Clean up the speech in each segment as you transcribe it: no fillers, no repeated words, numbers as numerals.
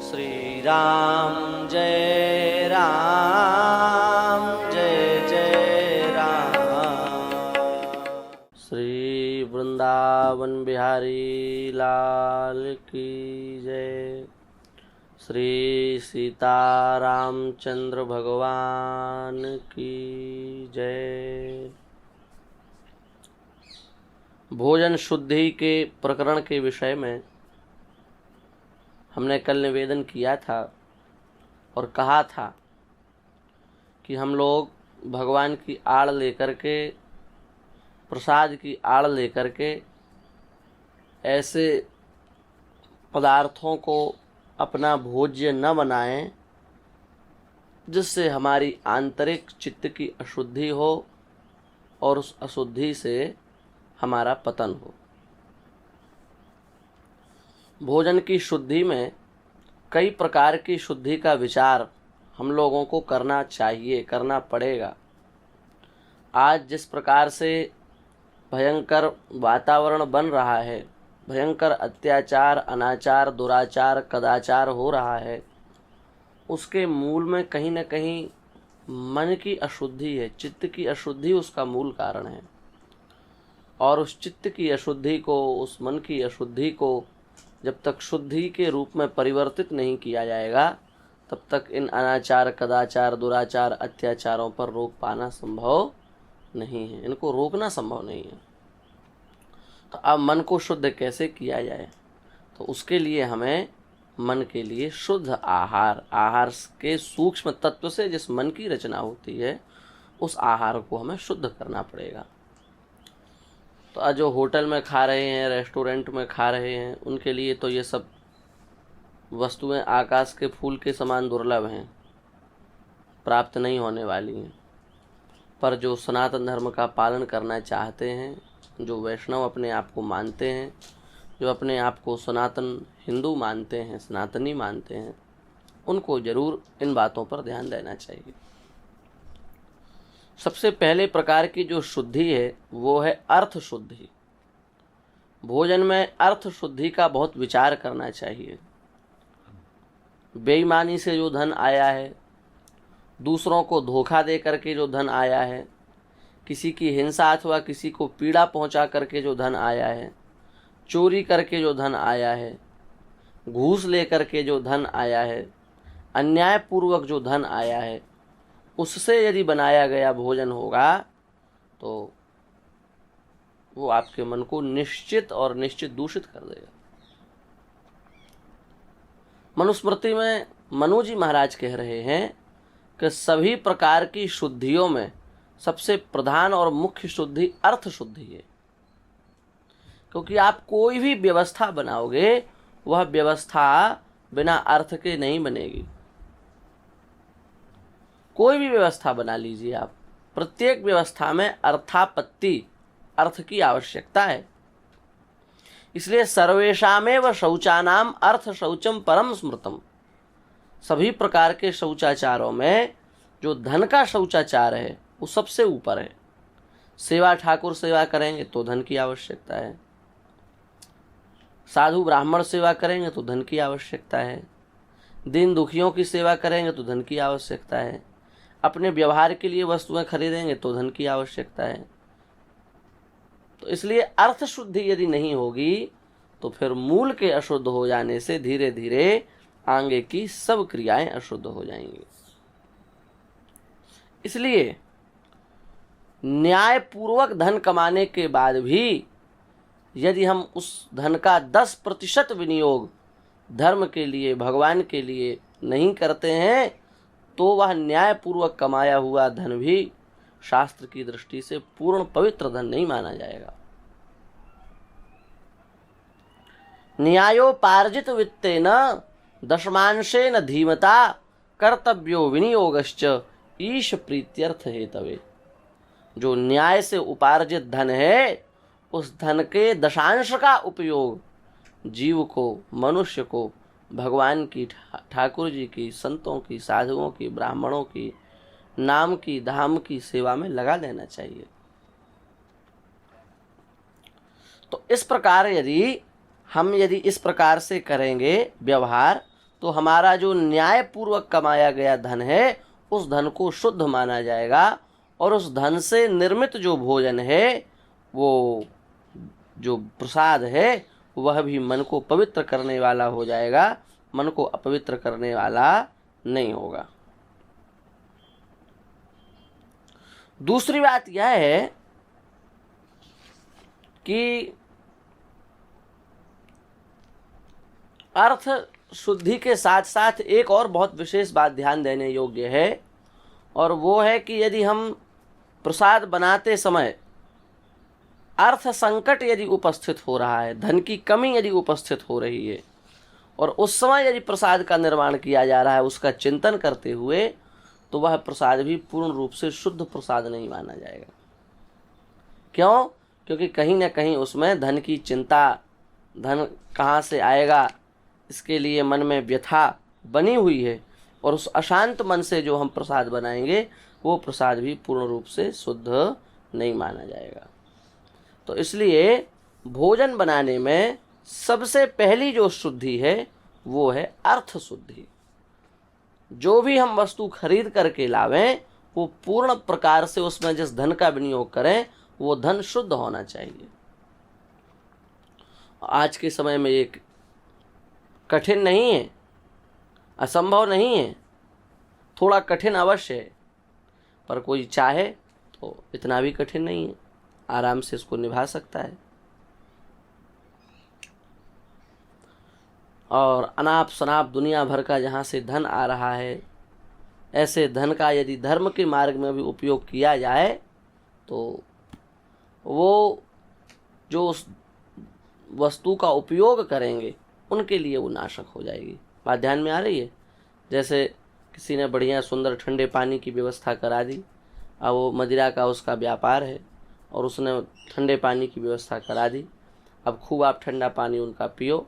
श्री राम जय जय राम। श्री वृंदावन बिहारी लाल की जय। श्री सीतारामचंद्र भगवान की जय। भोजन शुद्धि के प्रकरण के विषय में हमने कल निवेदन किया था और कहा था कि हम लोग भगवान की आड़ लेकर के, प्रसाद की आड़ लेकर के ऐसे पदार्थों को अपना भोज्य न बनाएं जिससे हमारी आंतरिक चित्त की अशुद्धि हो और उस अशुद्धि से हमारा पतन हो। भोजन की शुद्धि में कई प्रकार की शुद्धि का विचार हम लोगों को करना चाहिए, करना पड़ेगा। आज जिस प्रकार से भयंकर वातावरण बन रहा है, भयंकर अत्याचार, अनाचार, दुराचार, कदाचार हो रहा है, उसके मूल में कहीं न कहीं मन की अशुद्धि है, चित्त की अशुद्धि उसका मूल कारण है। और उस चित्त की अशुद्धि को, उस मन की अशुद्धि को जब तक शुद्धि के रूप में परिवर्तित नहीं किया जाएगा, तब तक इन अनाचार, कदाचार, दुराचार, अत्याचारों पर रोक पाना संभव नहीं है, इनको रोकना संभव नहीं है। तो अब मन को शुद्ध कैसे किया जाए? तो उसके लिए हमें मन के लिए शुद्ध आहार के सूक्ष्म तत्व से जिस मन की रचना होती है, उस आहार को हमें शुद्ध करना पड़ेगा। तो जो होटल में खा रहे हैं, रेस्टोरेंट में खा रहे हैं, उनके लिए तो ये सब वस्तुएं आकाश के फूल के समान दुर्लभ हैं, प्राप्त नहीं होने वाली हैं। पर जो सनातन धर्म का पालन करना चाहते हैं, जो वैष्णव अपने आप को मानते हैं, जो अपने आप को सनातन हिंदू मानते हैं, सनातनी मानते हैं, उनको ज़रूर इन बातों पर ध्यान देना चाहिए। सबसे पहले प्रकार की जो शुद्धि है वो है अर्थ शुद्धि। भोजन में अर्थ शुद्धि का बहुत विचार करना चाहिए। बेईमानी से जो धन आया है, दूसरों को धोखा दे करके जो धन आया है, किसी की हिंसा अथवा किसी को पीड़ा पहुंचा करके जो धन आया है, चोरी करके जो धन आया है, घूस ले करके जो धन आया है, अन्यायपूर्वक जो धन आया है, उससे यदि बनाया गया भोजन होगा तो वो आपके मन को निश्चित और निश्चित दूषित कर देगा। मनुस्मृति में मनु जी महाराज कह रहे हैं कि सभी प्रकार की शुद्धियों में सबसे प्रधान और मुख्य शुद्धि अर्थ शुद्धि है। क्योंकि आप कोई भी व्यवस्था बनाओगे, वह व्यवस्था बिना अर्थ के नहीं बनेगी। कोई भी व्यवस्था बना लीजिए आप, प्रत्येक व्यवस्था में अर्थापत्ति, अर्थ की आवश्यकता है। इसलिए सर्वेषामेव शौचानाम अर्थ शौचम परम स्मृतम। सभी प्रकार के शौचाचारों में जो धन का शौचाचार है वो सबसे ऊपर है। सेवा, ठाकुर सेवा करेंगे तो धन की आवश्यकता है, साधु ब्राह्मण सेवा करेंगे तो धन की आवश्यकता है, दीन दुखियों की सेवा करेंगे तो धन की आवश्यकता है, अपने व्यवहार के लिए वस्तुएं खरीदेंगे तो धन की आवश्यकता है। तो इसलिए अर्थ शुद्धि यदि नहीं होगी तो फिर मूल के अशुद्ध हो जाने से धीरे धीरे आगे की सब क्रियाएं अशुद्ध हो जाएंगी। इसलिए न्यायपूर्वक धन कमाने के बाद भी यदि हम उस धन का 10% विनियोग धर्म के लिए, भगवान के लिए नहीं करते हैं, तो वह न्यायपूर्वक कमाया हुआ धन भी शास्त्र की दृष्टि से पूर्ण पवित्र धन नहीं माना जाएगा। न्यायोपार्जित वित्तेन दशमांशेन धीमता कर्तव्यो विनियोगश्च ईश प्रीत्यर्थ हेतवे। जो न्याय से उपार्जित धन है, उस धन के दशांश का उपयोग जीव को, मनुष्य को भगवान की, ठाकुर जी की, संतों की, साधुओं की, ब्राह्मणों की, नाम की, धाम की सेवा में लगा देना चाहिए। तो इस प्रकार यदि इस प्रकार से करेंगे व्यवहार, तो हमारा जो न्यायपूर्वक कमाया गया धन है उस धन को शुद्ध माना जाएगा, और उस धन से निर्मित जो भोजन है, वो जो प्रसाद है, वह भी मन को पवित्र करने वाला हो जाएगा, मन को अपवित्र करने वाला नहीं होगा। दूसरी बात यह है कि अर्थ शुद्धि के साथ साथ एक और बहुत विशेष बात ध्यान देने योग्य है, और वो है कि यदि हम प्रसाद बनाते समय अर्थ संकट यदि उपस्थित हो रहा है, धन की कमी यदि उपस्थित हो रही है, और उस समय यदि प्रसाद का निर्माण किया जा रहा है उसका चिंतन करते हुए, तो वह प्रसाद भी पूर्ण रूप से शुद्ध प्रसाद नहीं माना जाएगा। क्यों? क्योंकि कहीं ना कहीं उसमें धन की चिंता, धन कहाँ से आएगा इसके लिए मन में व्यथा बनी हुई है, और उस अशांत मन से जो हम प्रसाद बनाएंगे वो प्रसाद भी पूर्ण रूप से शुद्ध नहीं माना जाएगा। तो इसलिए भोजन बनाने में सबसे पहली जो शुद्धि है वो है अर्थ शुद्धि। जो भी हम वस्तु खरीद करके लावें वो पूर्ण प्रकार से उसमें जिस धन का विनियोग करें वो धन शुद्ध होना चाहिए। आज के समय में एक कठिन नहीं है, असंभव नहीं है, थोड़ा कठिन अवश्य है, पर कोई चाहे तो इतना भी कठिन नहीं है, आराम से इसको निभा सकता है। और अनाप शनाप दुनिया भर का जहाँ से धन आ रहा है, ऐसे धन का यदि धर्म के मार्ग में भी उपयोग किया जाए तो वो जो उस वस्तु का उपयोग करेंगे उनके लिए वो नाशक हो जाएगी। बात ध्यान में आ रही है? जैसे किसी ने बढ़िया सुंदर ठंडे पानी की व्यवस्था करा दी, अब वो मदिरा का उसका व्यापार है और उसने ठंडे पानी की व्यवस्था करा दी, अब खूब आप ठंडा पानी उनका पियो,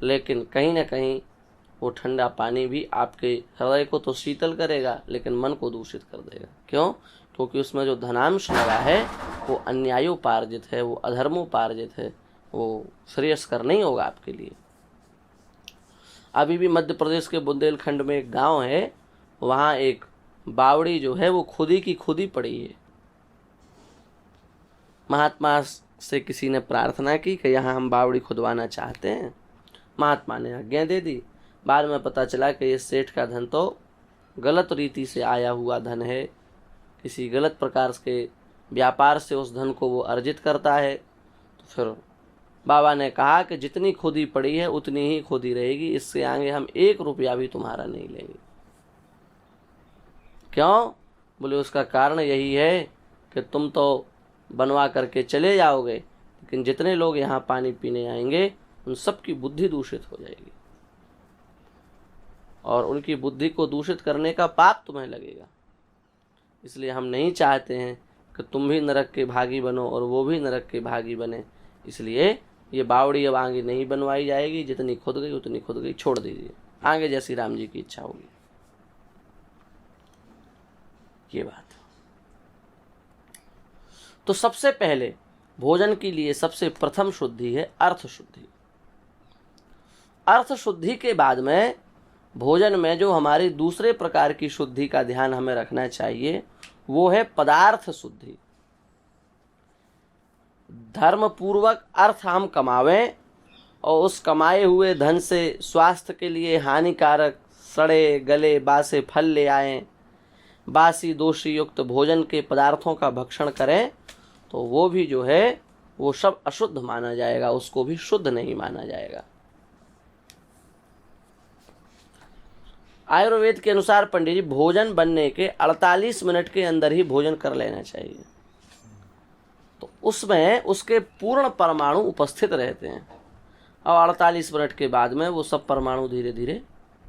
लेकिन कहीं ना कहीं वो ठंडा पानी भी आपके हृदय को तो शीतल करेगा लेकिन मन को दूषित कर देगा। क्यों? क्योंकि उसमें जो धनांश लगा है वो अन्यायोपार्जित है, वो अधर्मोपार्जित है, वो श्रेयस्कर नहीं होगा आपके लिए। अभी भी मध्य प्रदेश के बुंदेलखंड में एक गांव है, वहाँ एक बावड़ी जो है वो खुदी की खुदी पड़ी है। महात्मा से किसी ने प्रार्थना की कि यहाँ हम बावड़ी खुदवाना चाहते हैं, महात्मा ने आज्ञा दे दी। बाद में पता चला कि ये सेठ का धन तो गलत रीति से आया हुआ धन है, किसी गलत प्रकार के व्यापार से उस धन को वो अर्जित करता है। तो फिर बाबा ने कहा कि जितनी खुदी पड़ी है उतनी ही खुदी रहेगी, इससे आगे हम 1 रुपया भी तुम्हारा नहीं लेंगे। क्यों? बोले उसका कारण यही है कि तुम तो बनवा करके चले जाओगे, लेकिन जितने लोग यहाँ पानी पीने आएंगे उन सबकी बुद्धि दूषित हो जाएगी और उनकी बुद्धि को दूषित करने का पाप तुम्हें लगेगा। इसलिए हम नहीं चाहते हैं कि तुम भी नरक के भागी बनो और वो भी नरक के भागी बने। इसलिए ये बावड़ी अब आगे नहीं बनवाई जाएगी, जितनी खुद गई उतनी खुद गई, छोड़ दीजिए, आगे जैसी राम जी की इच्छा होगी। ये बात। तो सबसे पहले भोजन के लिए सबसे प्रथम शुद्धि है अर्थ शुद्धि। अर्थ शुद्धि के बाद में भोजन में जो हमारी दूसरे प्रकार की शुद्धि का ध्यान हमें रखना चाहिए वो है पदार्थ शुद्धि। धर्म पूर्वक अर्थ हम कमावें और उस कमाए हुए धन से स्वास्थ्य के लिए हानिकारक सड़े गले बासे फल ले आएं, बासी दोषी युक्त भोजन के पदार्थों का भक्षण करें, तो वो भी जो है वो सब अशुद्ध माना जाएगा, उसको भी शुद्ध नहीं माना जाएगा। आयुर्वेद के अनुसार पंडित जी भोजन बनने के 48 मिनट के अंदर ही भोजन कर लेना चाहिए, तो उसमें उसके पूर्ण परमाणु उपस्थित रहते हैं और 48 मिनट के बाद में वो सब परमाणु धीरे धीरे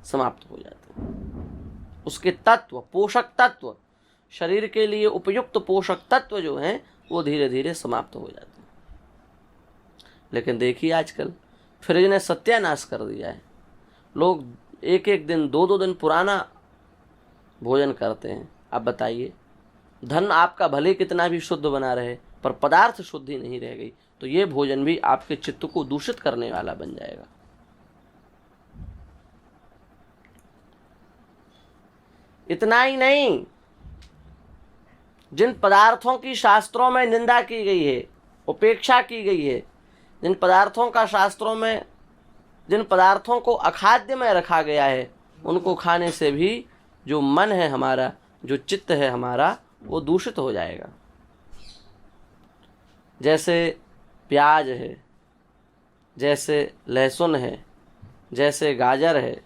समाप्त हो जाते हैं। उसके तत्व, पोषक तत्व, शरीर के लिए उपयुक्त पोषक तत्व जो हैं वो धीरे धीरे समाप्त हो जाते हैं। लेकिन देखिए आजकल फ्रिज ने सत्यानाश कर दिया है। लोग 1-1 दिन 2-2 दिन पुराना भोजन करते हैं। अब बताइए, धन आपका भले कितना भी शुद्ध बना रहे पर पदार्थ शुद्धि नहीं रह गई तो ये भोजन भी आपके चित्त को दूषित करने वाला बन जाएगा। इतना ही नहीं, जिन पदार्थों की शास्त्रों में निंदा की गई है, उपेक्षा की गई है, जिन पदार्थों का शास्त्रों में, जिन पदार्थों को अखाद्य में रखा गया है, उनको खाने से भी जो मन है हमारा, जो चित्त है हमारा, वो दूषित हो जाएगा। जैसे प्याज है, जैसे लहसुन है, जैसे गाजर है,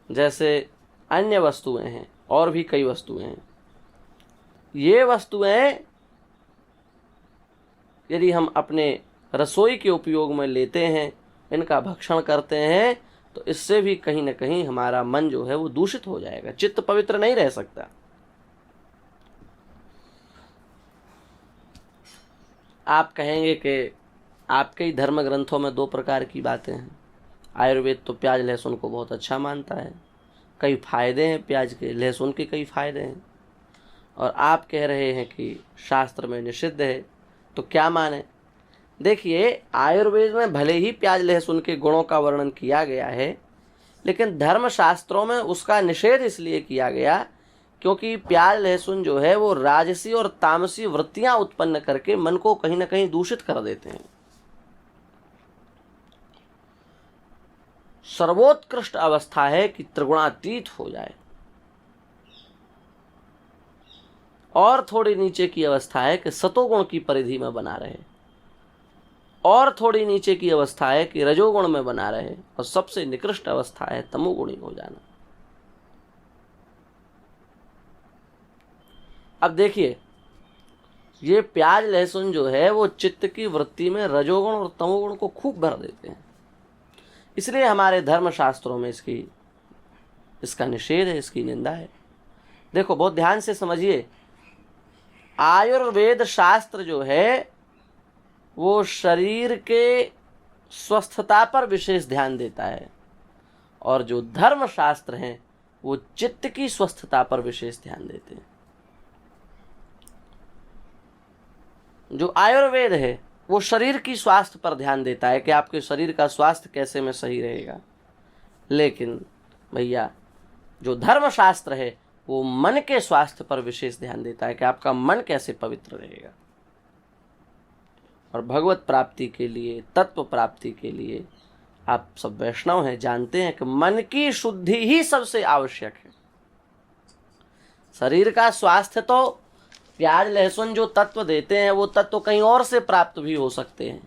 जैसे अन्य वस्तुएं हैं, और भी कई वस्तुएं हैं। ये वस्तुएं यदि हम अपने रसोई के उपयोग में लेते हैं, इनका भक्षण करते हैं, तो इससे भी कहीं ना कहीं हमारा मन जो है वो दूषित हो जाएगा, चित्त पवित्र नहीं रह सकता। आप कहेंगे कि आपके ही धर्म ग्रंथों में 2 प्रकार की बातें हैं। आयुर्वेद तो प्याज लहसुन को बहुत अच्छा मानता है, कई फायदे हैं प्याज के, लहसुन के कई फायदे हैं, और आप कह रहे हैं कि शास्त्र में निषिद्ध है, तो क्या माने? देखिए, आयुर्वेद में भले ही प्याज लहसुन के गुणों का वर्णन किया गया है, लेकिन धर्मशास्त्रों में उसका निषेध इसलिए किया गया क्योंकि प्याज लहसुन जो है वो राजसी और तामसी वृत्तियां उत्पन्न करके मन को कहीं ना कहीं दूषित कर देते हैं। सर्वोत्कृष्ट अवस्था है कि त्रिगुणातीत हो जाए, और थोड़ी नीचे की अवस्था है कि सतोगुण की परिधि में बना रहे, और थोड़ी नीचे की अवस्था है कि रजोगुण में बना रहे, और सबसे निकृष्ट अवस्था है तमोगुणी हो जाना। अब देखिए, ये प्याज लहसुन जो है वो चित्त की वृत्ति में रजोगुण और तमोगुण को खूब भर देते हैं, इसलिए हमारे धर्मशास्त्रों में इसका निषेध है, इसकी निंदा है। देखो, बहुत ध्यान से समझिए, आयुर्वेद शास्त्र जो है वो शरीर के स्वस्थता पर विशेष ध्यान देता है, और जो धर्म शास्त्र हैं वो चित्त की स्वस्थता पर विशेष ध्यान देते हैं। जो आयुर्वेद है वो शरीर की स्वास्थ्य पर ध्यान देता है कि आपके शरीर का स्वास्थ्य कैसे में सही रहेगा, लेकिन भैया जो धर्मशास्त्र है वो मन के स्वास्थ्य पर विशेष ध्यान देता है कि आपका मन कैसे पवित्र रहेगा। और भगवत प्राप्ति के लिए, तत्व प्राप्ति के लिए, आप सब वैष्णव हैं, जानते हैं कि मन की शुद्धि ही सबसे आवश्यक है। शरीर का स्वास्थ्य तो प्याज लहसुन जो तत्व देते हैं वो तत्व कहीं और से प्राप्त भी हो सकते हैं,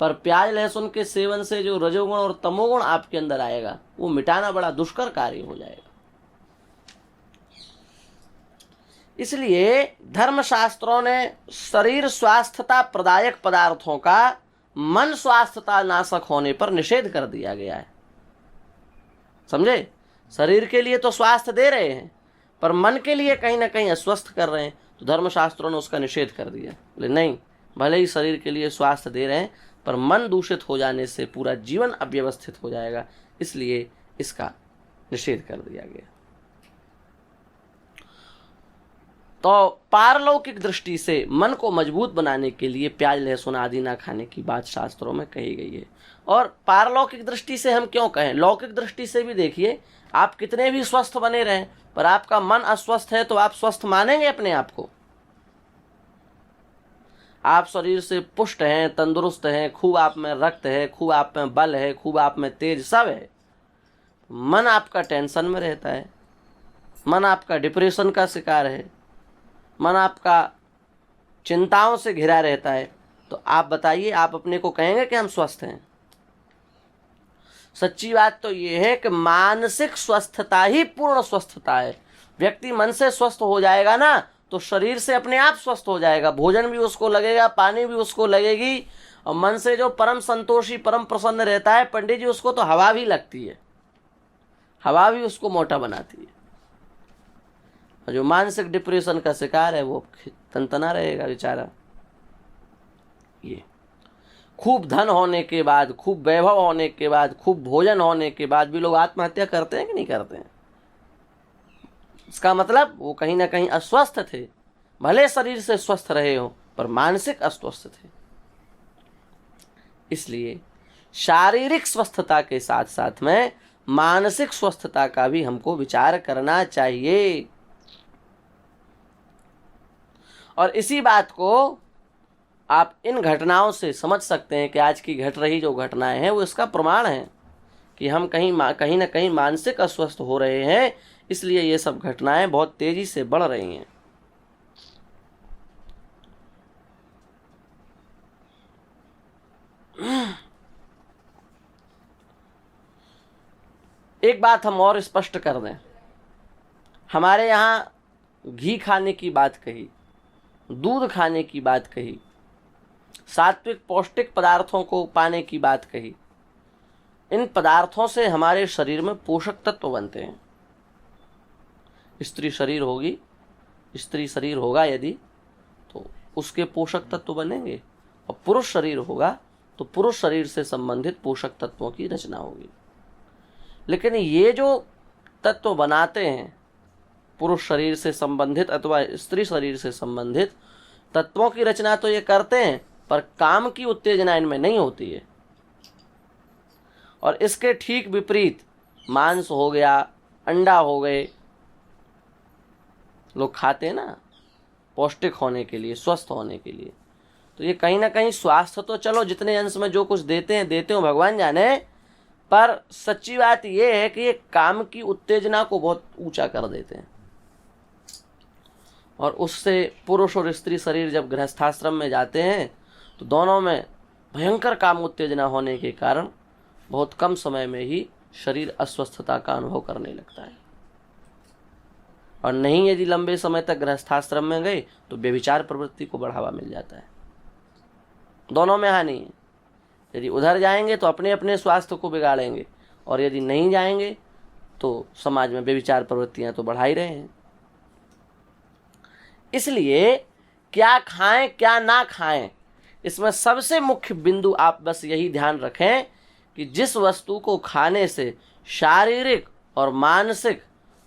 पर प्याज लहसुन के सेवन से जो रजोगुण और तमोगुण आपके अंदर आएगा वो मिटाना बड़ा दुष्कर कार्य हो जाएगा। इसलिए धर्मशास्त्रों ने शरीर स्वास्थ्यता प्रदायक पदार्थों का मन स्वास्थ्यता नाशक होने पर निषेध कर दिया गया है। समझे? शरीर के लिए तो स्वास्थ्य दे रहे हैं, पर मन के लिए कहीं ना कहीं अस्वस्थ कर रहे हैं, तो धर्मशास्त्रों ने उसका निषेध कर दिया। बोले नहीं, भले ही शरीर के लिए स्वास्थ्य दे रहे हैं, पर मन दूषित हो जाने से पूरा जीवन अव्यवस्थित हो जाएगा, इसलिए इसका निषेध कर दिया गया। तो पारलौकिक दृष्टि से मन को मजबूत बनाने के लिए प्याज लहसुन आदि ना खाने की बात शास्त्रों में कही गई है। और पारलौकिक दृष्टि से हम क्यों कहें, लौकिक दृष्टि से भी देखिए, आप कितने भी स्वस्थ बने रहें, पर आपका मन अस्वस्थ है तो आप स्वस्थ मानेंगे अपने आप को? आप शरीर से पुष्ट हैं, तंदुरुस्त हैं, खूब आप में रक्त है, खूब आप में बल है, खूब आप में तेज सब है, मन आपका टेंशन में रहता है, मन आपका डिप्रेशन का शिकार है, मन आपका चिंताओं से घिरा रहता है, तो आप बताइए, आप अपने को कहेंगे कि हम स्वस्थ हैं? सच्ची बात तो ये है कि मानसिक स्वस्थता ही पूर्ण स्वस्थता है। व्यक्ति मन से स्वस्थ हो जाएगा ना, तो शरीर से अपने आप स्वस्थ हो जाएगा, भोजन भी उसको लगेगा, पानी भी उसको लगेगी, और मन से जो परम संतोषी परम प्रसन्न रहता है, पंडित जी, उसको तो हवा भी लगती है, हवा भी उसको मोटा बनाती है। और जो मानसिक डिप्रेशन का शिकार है वो तनतना रहेगा बेचारा। ये खूब धन होने के बाद, खूब वैभव होने के बाद, खूब भोजन होने के बाद भी लोग आत्महत्या करते हैं कि नहीं करते हैं? इसका मतलब वो कहीं ना कहीं अस्वस्थ थे, भले शरीर से स्वस्थ रहे हो पर मानसिक अस्वस्थ थे। इसलिए शारीरिक स्वस्थता के साथ साथ में मानसिक स्वस्थता का भी हमको विचार करना चाहिए। और इसी बात को आप इन घटनाओं से समझ सकते हैं कि आज की घट रही जो घटनाएं हैं वो इसका प्रमाण है कि हम कहीं ना कहीं मानसिक अस्वस्थ हो रहे हैं, इसलिए ये सब घटनाएं बहुत तेजी से बढ़ रही हैं। एक बात हम और स्पष्ट कर दें, हमारे यहाँ घी खाने की बात कही, दूध खाने की बात कही, सात्विक पौष्टिक पदार्थों को पाने की बात कही। इन पदार्थों से हमारे शरीर में पोषक तत्व बनते हैं। स्त्री शरीर होगा यदि तो उसके पोषक तत्व बनेंगे, और पुरुष शरीर होगा तो पुरुष शरीर से संबंधित पोषक तत्वों की रचना होगी। लेकिन ये जो तत्व बनाते हैं पुरुष शरीर से संबंधित अथवा स्त्री शरीर से संबंधित तत्वों की रचना तो ये करते हैं, पर काम की उत्तेजना इनमें नहीं होती है। और इसके ठीक विपरीत मांस हो गया, अंडा हो गए, लोग खाते हैं ना पौष्टिक होने के लिए, स्वस्थ होने के लिए। तो ये कहीं ना कहीं स्वास्थ्य तो चलो जितने अंश में जो कुछ देते हो भगवान जाने, पर सच्ची बात ये है कि ये काम की उत्तेजना को बहुत ऊंचा कर देते हैं। और उससे पुरुष और स्त्री शरीर जब गृहस्थाश्रम में जाते हैं तो दोनों में भयंकर काम उत्तेजना होने के कारण बहुत कम समय में ही शरीर अस्वस्थता का अनुभव करने लगता है। और नहीं यदि लंबे समय तक गृहस्थाश्रम में गए तो व्यभिचार प्रवृत्ति को बढ़ावा मिल जाता है। दोनों में हानि है। यदि उधर जाएंगे तो अपने अपने स्वास्थ्य को बिगाड़ेंगे, और यदि नहीं जाएंगे तो समाज में व्यभिचार प्रवृत्तियां तो बढ़ा ही रहे हैं। इसलिए क्या खाएं क्या ना खाएं, इसमें सबसे मुख्य बिंदु आप बस यही ध्यान रखें कि जिस वस्तु को खाने से शारीरिक और मानसिक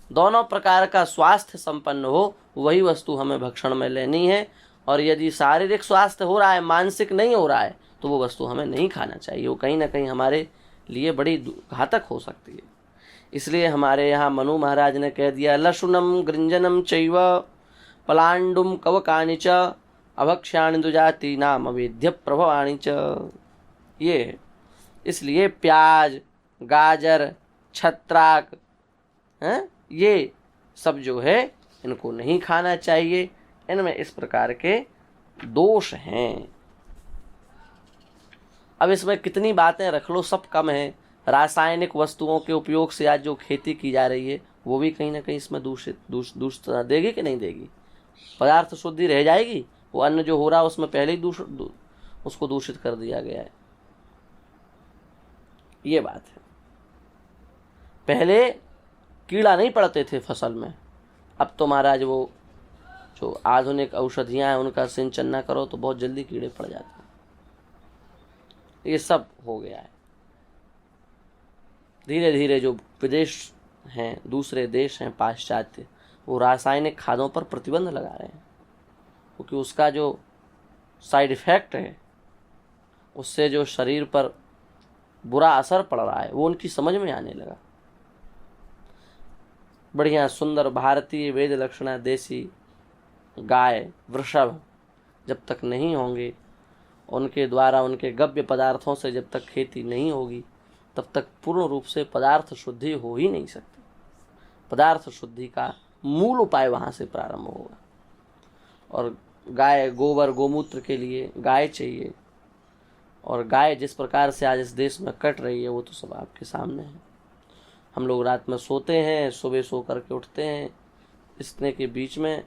दोनों प्रकार का स्वास्थ्य संपन्न हो, वही वस्तु हमें भक्षण में लेनी है। और यदि शारीरिक स्वास्थ्य हो रहा है, मानसिक नहीं हो रहा है, तो वो वस्तु हमें नहीं खाना चाहिए। वो कहीं ना कहीं हमारे लिए बड़ी घातक हो सकती है। इसलिए हमारे यहाँ मनु महाराज ने कह दिया, लशुनम गृंजनम चैव पलांडुम कवकानि च अभक्ष्याणि दुजाति नाम अवेद्य प्रभवाणि च। ये इसलिए प्याज, गाजर, छत्राक ये सब जो है इनको नहीं खाना चाहिए। इनमें इस प्रकार के दोष हैं। अब इसमें कितनी बातें रख लो सब कम है। रासायनिक वस्तुओं के उपयोग से आज जो खेती की जा रही है वो भी कहीं ना कहीं इसमें दूषित देगी कि नहीं देगी। पदार्थ शुद्धि रह जाएगी, वो अन्न जो हो रहा है उसमें पहले ही उसको दूषित कर दिया गया है। ये बात है। पहले कीड़ा नहीं पड़ते थे फसल में, अब तो महाराज वो जो आधुनिक औषधियां हैं उनका सिंचन न करो तो बहुत जल्दी कीड़े पड़ जाते हैं। ये सब हो गया है। धीरे धीरे जो विदेश हैं, दूसरे देश हैं पाश्चात्य, वो रासायनिक खादों पर प्रतिबंध लगा रहे हैं, क्योंकि उसका जो साइड इफेक्ट है, उससे जो शरीर पर बुरा असर पड़ रहा है, वो उनकी समझ में आने लगा। बढ़िया सुंदर भारतीय वेद लक्षणा देसी गाय, वृषभ जब तक नहीं होंगे, उनके द्वारा उनके गव्य पदार्थों से जब तक खेती नहीं होगी, तब तक पूर्ण रूप से पदार्थ शुद्धि हो ही नहीं सकती। पदार्थ शुद्धि का मूल उपाय वहाँ से प्रारंभ होगा। और गाय, गोबर, गोमूत्र के लिए गाय चाहिए। और गाय जिस प्रकार से आज इस देश में कट रही है वो तो सब आपके सामने है। हम लोग रात में सोते हैं, सुबह सो करके उठते हैं, इतने के बीच में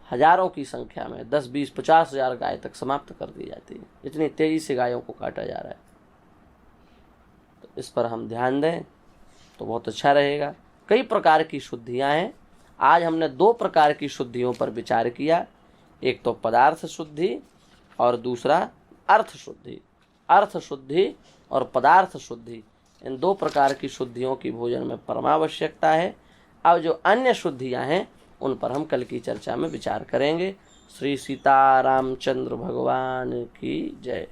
हजारों की संख्या में 10, 20, 50 हजार गाय तक समाप्त कर दी जाती है। इतनी तेजी से गायों को काटा जा रहा है। तो इस पर हम ध्यान दें तो बहुत अच्छा रहेगा। कई प्रकार की शुद्धियां हैं। आज हमने 2 प्रकार की शुद्धियों पर विचार किया, एक तो पदार्थ शुद्धि और दूसरा अर्थ शुद्धि। अर्थ शुद्धि और पदार्थ शुद्धि, इन 2 प्रकार की शुद्धियों की भोजन में परमावश्यकता है। अब जो अन्य शुद्धियां हैं उन पर हम कल की चर्चा में विचार करेंगे। श्री सीतारामचंद्र भगवान की जय।